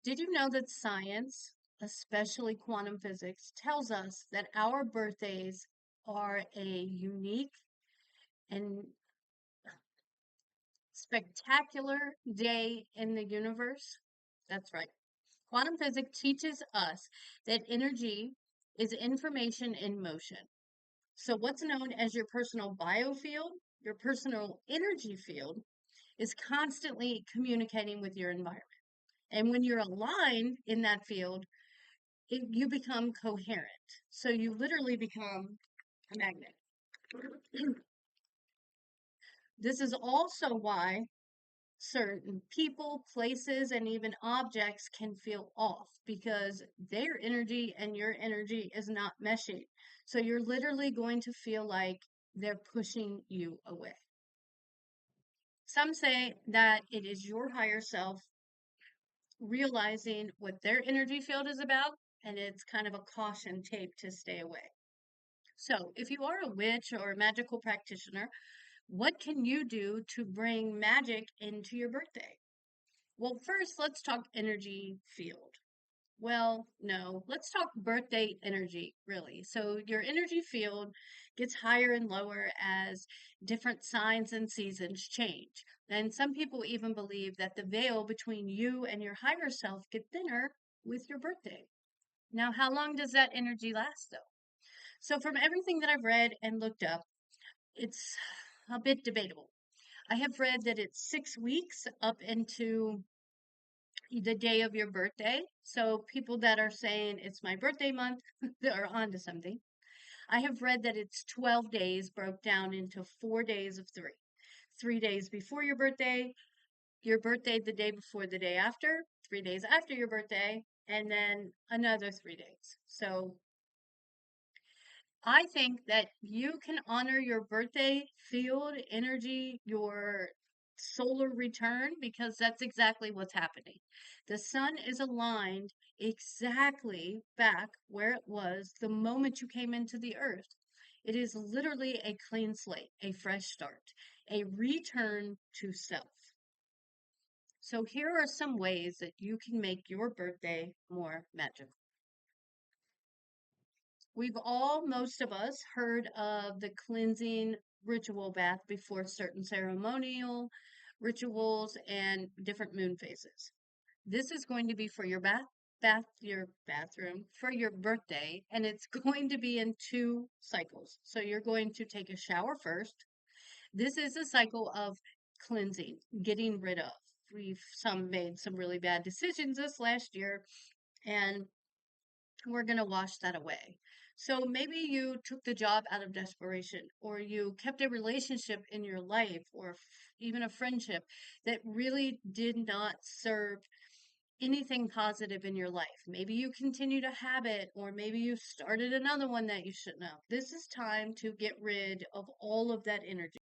Did you know that science, especially quantum physics, tells us that our birthdays are a unique and spectacular day in the universe? That's right. Quantum physics teaches us that energy is information in motion. So, what's known as your personal biofield, your personal energy field, is constantly communicating with your environment. And when you're aligned in that field, you become coherent. So you literally become a magnet. This is also why certain people, places, and even objects can feel off because their energy and your energy is not meshing. So you're literally going to feel like they're pushing you away. Some say that it is your higher self realizing what their energy field is about, and it's kind of a caution tape to stay away. So, if you are a witch or a magical practitioner, what can you do to bring magic into your birthday? Well, first, let's talk energy field. Well, no, let's talk birthday energy, really. So, your energy field gets higher and lower as different signs and seasons change. And some people even believe that the veil between you and your higher self get thinner with your birthday. Now, how long does that energy last, though? So, from everything that I've read and looked up, it's a bit debatable. I have read that it's 6 weeks up into the day of your birthday. So people that are saying it's my birthday month, they're onto something. I have read that it's 12 days broke down into 4 days of three. 3 days before your birthday the day before the day after, 3 days after your birthday, and then another 3 days. So I think that you can honor your birthday field energy, your solar return, because that's exactly what's happening. The sun is aligned exactly back where it was the moment you came into the earth. It is literally a clean slate, a fresh start, a return to self. So here are some ways that you can make your birthday more magical. We've all, most of us, heard of the cleansing ritual bath before certain ceremonial rituals and different moon phases. This is going to be for your your bathroom for your birthday, and it's going to be in 2 cycles. So you're going to take a shower first. This is a cycle of cleansing, getting rid of. We've some made some really bad decisions this last year, and we're going to wash that away. So maybe you took the job out of desperation, or you kept a relationship in your life, or even a friendship that really did not serve anything positive in your life. Maybe you continued a habit, or maybe you started another one that you shouldn't have. This is time to get rid of all of that energy.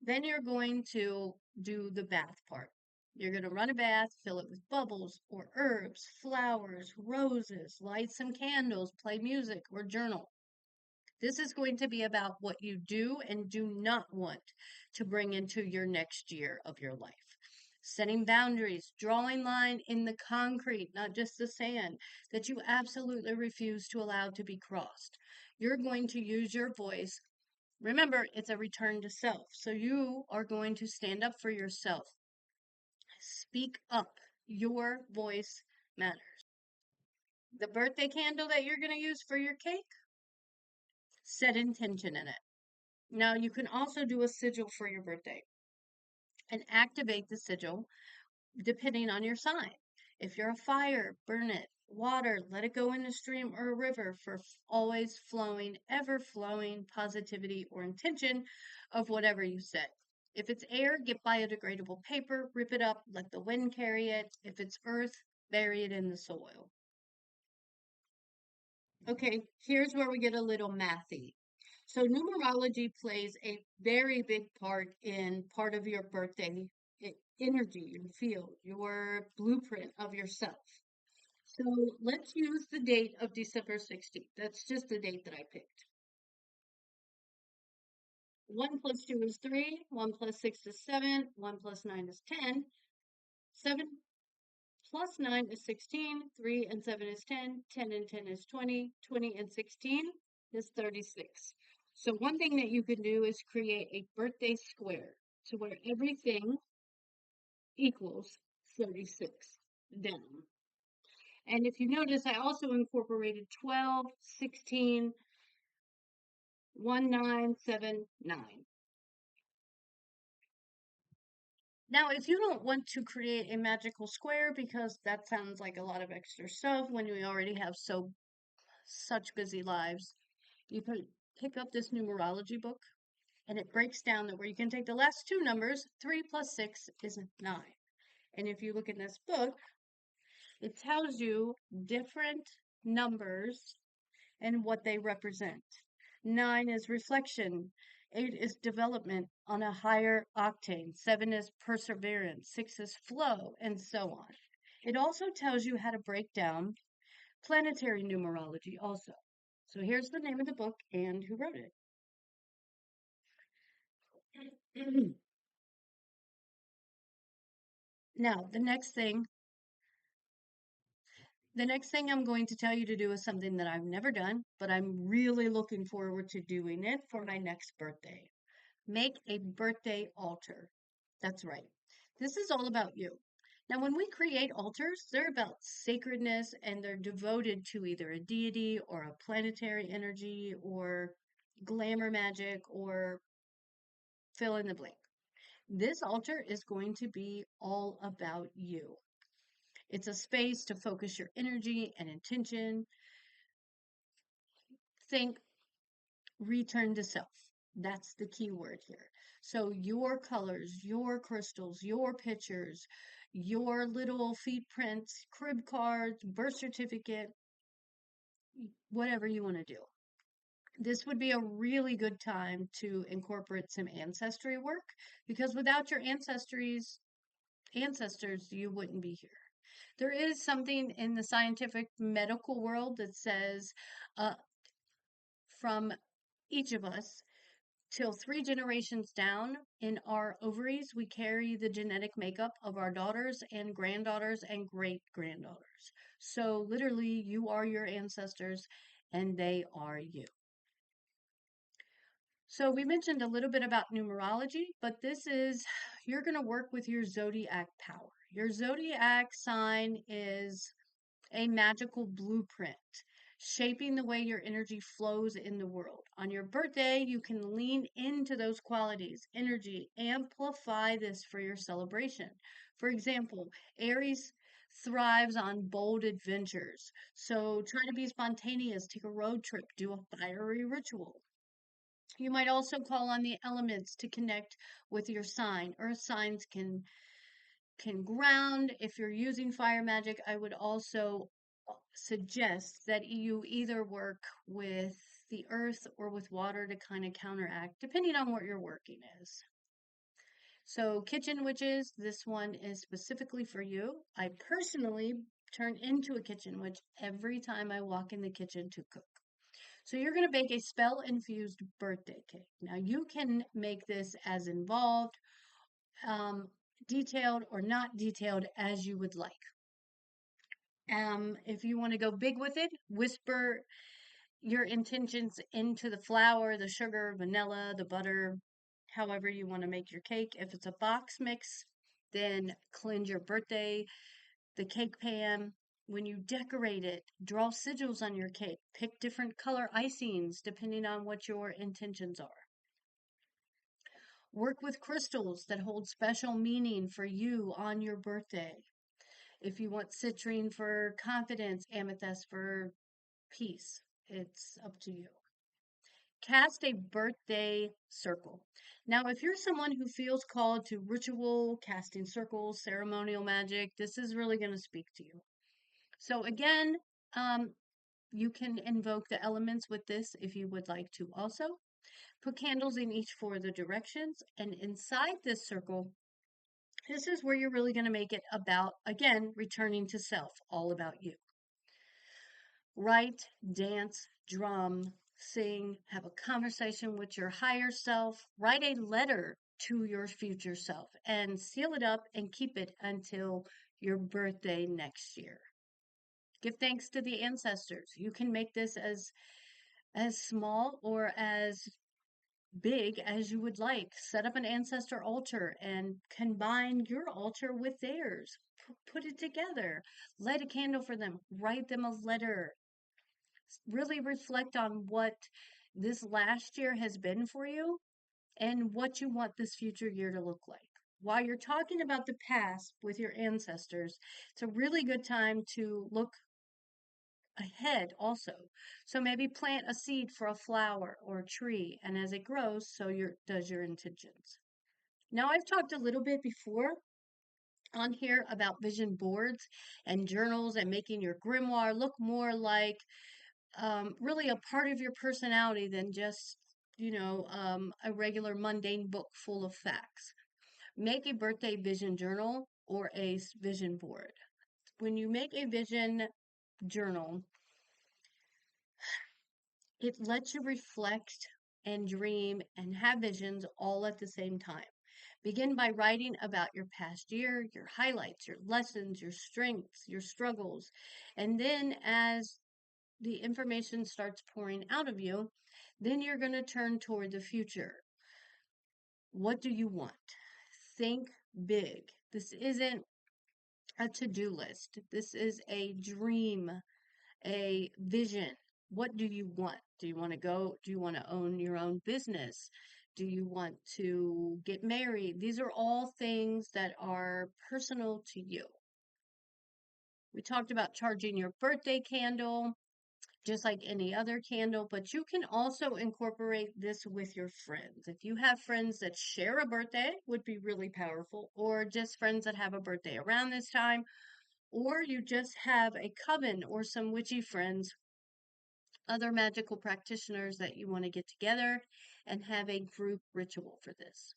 Then you're going to do the bath part. You're going to run a bath, fill it with bubbles or herbs, flowers, roses, light some candles, play music, or journal. This is going to be about what you do and do not want to bring into your next year of your life. Setting boundaries, drawing line in the concrete, not just the sand, that you absolutely refuse to allow to be crossed. You're going to use your voice. Remember, it's a return to self. So you are going to stand up for yourself. Speak up. Your voice matters. The birthday candle that you're going to use for your cake, set intention in it. Now, you can also do a sigil for your birthday and activate the sigil depending on your sign. If you're a fire, burn it. Water, let it go in a stream or a river for always flowing, ever flowing positivity or intention of whatever you said. If it's air, get biodegradable paper, rip it up, let the wind carry it. If it's earth, bury it in the soil. Okay, here's where we get a little mathy. So numerology plays a very big part in part of your birthday energy, your field, your blueprint of yourself. So let's use the date of December 16th. That's just the date that I picked. 1 plus 2 is 3. 1 plus 6 is 7. 1 plus 9 is 10. 7 Plus 9 is 16, 3 and 7 is 10, 10 and 10 is 20, 20 and 16 is 36. So one thing that you can do is create a birthday square to where everything equals 36 down. And if you notice, I also incorporated 12, 16, 1, 9, 7, 9. Now, if you don't want to create a magical square because that sounds like a lot of extra stuff when we already have such busy lives, you can pick up this numerology book and it breaks down that where you can take the last two numbers, 3 plus 6 is 9. And if you look in this book, it tells you different numbers and what they represent. 9 is reflection. 8 is development on a higher octane. 7 is perseverance. 6 is flow, and so on. It also tells you how to break down planetary numerology also. So here's the name of the book and who wrote it. Now, the next thing I'm going to tell you to do is something that I've never done, but I'm really looking forward to doing it for my next birthday. Make a birthday altar. That's right. This is all about you. Now, when we create altars, they're about sacredness and they're devoted to either a deity or a planetary energy or glamour magic or fill in the blank. This altar is going to be all about you. It's a space to focus your energy and intention. Think return to self. That's the key word here. So your colors, your crystals, your pictures, your little feet prints, crib cards, birth certificate, whatever you want to do. This would be a really good time to incorporate some ancestry work because without your ancestors, you wouldn't be here. There is something in the scientific medical world that says uh, from each of us till 3 generations down in our ovaries, we carry the genetic makeup of our daughters and granddaughters and great granddaughters. So, literally, you are your ancestors and they are you. So, we mentioned a little bit about numerology, but you're going to work with your zodiac power. Your zodiac sign is a magical blueprint, shaping the way your energy flows in the world. On your birthday, you can lean into those qualities, energy, amplify this for your celebration. For example, Aries thrives on bold adventures. So try to be spontaneous, take a road trip, do a fiery ritual. You might also call on the elements to connect with your sign. Earth signs can ground. If you're using fire magic, I would also suggest that you either work with the earth or with water to kind of counteract, depending on what your working is. So, kitchen witches, this one is specifically for you. I personally turn into a kitchen witch every time I walk in the kitchen to cook. So you're going to bake a spell-infused birthday cake. Now you can make this as involved, um, detailed, or not detailed as you would like. If you want to go big with it, whisper your intentions into the flour, the sugar, vanilla, the butter, however you want to make your cake. If it's a box mix, then cleanse your birthday, the cake pan. When you decorate it, draw sigils on your cake. Pick different color icings depending on what your intentions are. Work with crystals that hold special meaning for you on your birthday. If you want citrine for confidence, amethyst for peace, it's up to you. Cast a birthday circle. Now, if you're someone who feels called to ritual, casting circles, ceremonial magic, this is really going to speak to you. So, again, you can invoke the elements with this if you would like to also. Put candles in each four of the directions, and inside this circle, this is where you're really going to make it about, again, returning to self, all about you. Write, dance, drum, sing, have a conversation with your higher self, write a letter to your future self, and seal it up and keep it until your birthday next year. Give thanks to the ancestors. You can make this as small or as big as you would like. Set up an ancestor altar and combine your altar with theirs. Put it together. Light a candle for them. Write them a letter. Really reflect on what this last year has been for you and what you want this future year to look like. While you're talking about the past with your ancestors, it's a really good time to look ahead also. So maybe plant a seed for a flower or a tree, and as it grows, so does your intentions. Now, I've talked a little bit before on here about vision boards and journals and making your grimoire look more like really a part of your personality than just, a regular mundane book full of facts. Make a birthday vision journal or a vision board. When you make a vision journal, it lets you reflect and dream and have visions all at the same time. Begin by writing about your past year, your highlights, your lessons, your strengths, your struggles. And then as the information starts pouring out of you, then you're going to turn toward the future. What do you want? Think big. This isn't a to-do list. This is a dream, a vision. What do you want? Do you want to go? Do you want to own your own business? Do you want to get married? These are all things that are personal to you. We talked about charging your birthday candle, just like any other candle, but you can also incorporate this with your friends. If you have friends that share a birthday, would be really powerful, or just friends that have a birthday around this time, or you just have a coven or some witchy friends, other magical practitioners that you want to get together and have a group ritual for this.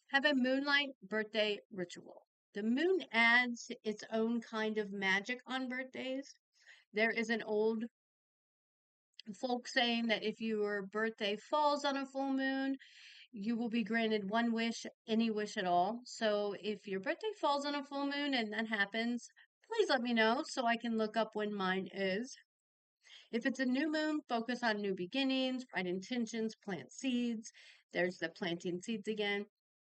Have a moonlight birthday ritual. The moon adds its own kind of magic on birthdays. There is an old folk saying that if your birthday falls on a full moon, you will be granted one wish, any wish at all. So if your birthday falls on a full moon and that happens, please let me know so I can look up when mine is. If it's a new moon, focus on new beginnings, right intentions, plant seeds. There's the planting seeds again,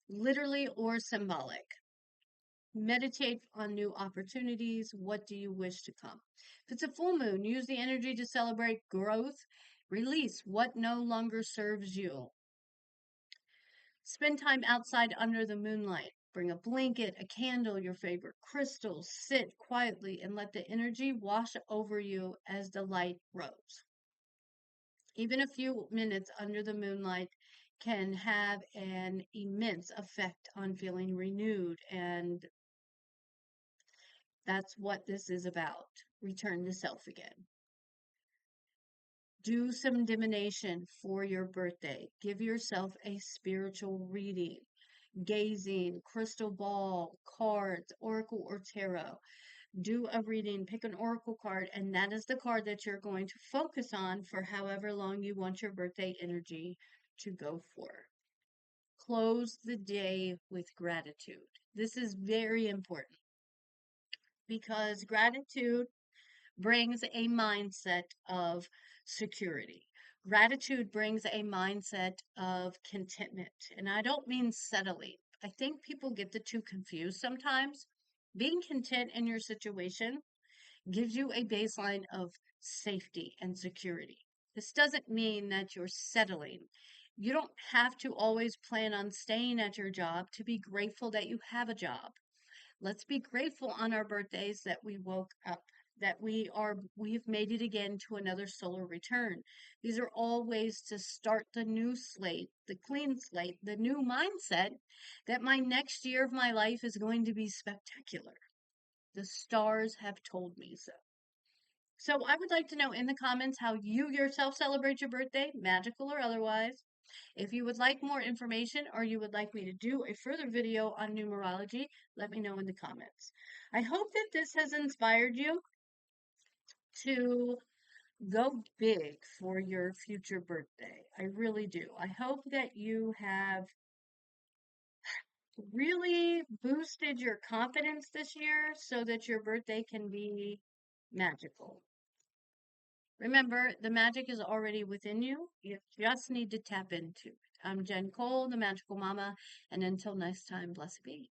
literally or symbolic. Meditate on new opportunities. What do you wish to come? If it's a full moon, use the energy to celebrate growth. Release what no longer serves you. Spend time outside under the moonlight. Bring a blanket, a candle, your favorite crystals. Sit quietly and let the energy wash over you as the light grows. Even a few minutes under the moonlight can have an immense effect on feeling renewed, and that's what this is about. Return to self again. Do some divination for your birthday. Give yourself a spiritual reading, gazing, crystal ball, cards, oracle, or tarot. Do a reading, pick an oracle card, and that is the card that you're going to focus on for however long you want your birthday energy to go for. Close the day with gratitude. This is very important because gratitude brings a mindset of security. Gratitude brings a mindset of contentment. And I don't mean settling. I think people get the two confused sometimes. Being content in your situation gives you a baseline of safety and security. This doesn't mean that you're settling. You don't have to always plan on staying at your job to be grateful that you have a job. Let's be grateful on our birthdays that we woke up, that we've made it again to another solar return. These are all ways to start the new slate, the clean slate, the new mindset that my next year of my life is going to be spectacular. The stars have told me so. So I would like to know in the comments how you yourself celebrate your birthday, magical or otherwise. If you would like more information or you would like me to do a further video on numerology, let me know in the comments. I hope that this has inspired you to go big for your future birthday. I really do. I hope that you have really boosted your confidence this year so that your birthday can be magical. Remember, the magic is already within you. You just need to tap into it. I'm Jen Cole, the Magical Mama, and until next time, blessed be.